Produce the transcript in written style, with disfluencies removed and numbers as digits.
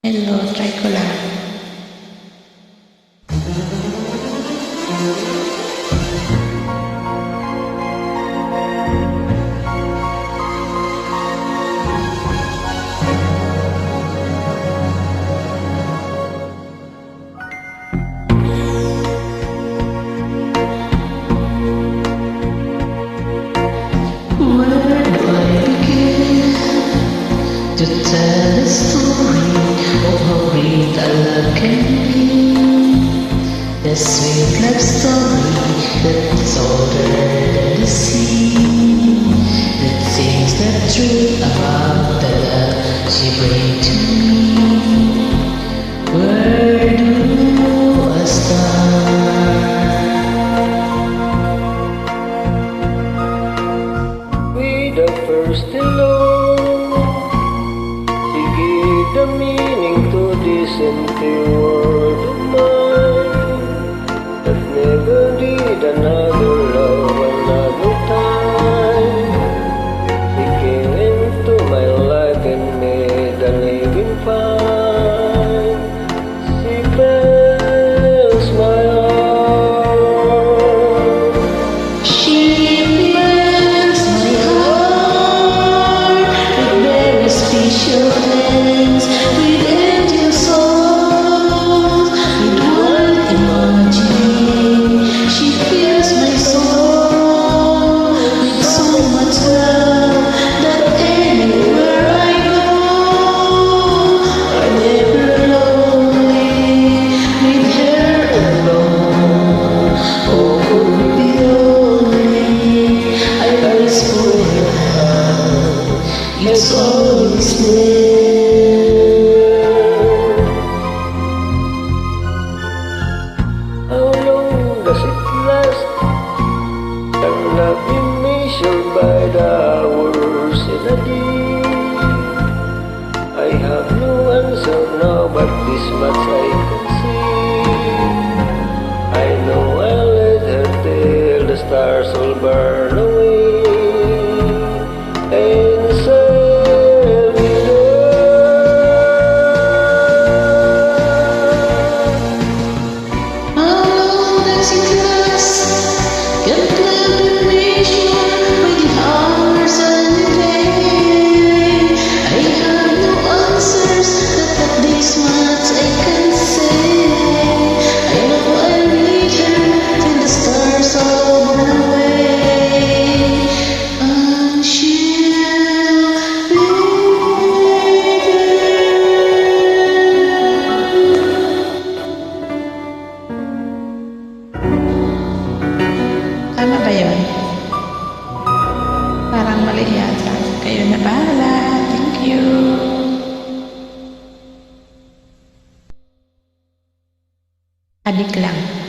Hello, try ko lang. To tell a story of how great our love can be. The sweet love story that's older than the sea, that sings the truth about the love she brings to me. Where do I start? With the first hello, the meaning to this empty world of mine, that never did another love another time. She came into my life and made a living fine. She fills my heart. She fills my heart with very special things. It's always there. How long does it last? Cannot be measured by the hours in a day. I have no answer now, but this much I can see. I know I'll let her till the stars will burn away. Tama ba yun? Parang mali yata. Kayo na bahala. Thank you. Adik lang.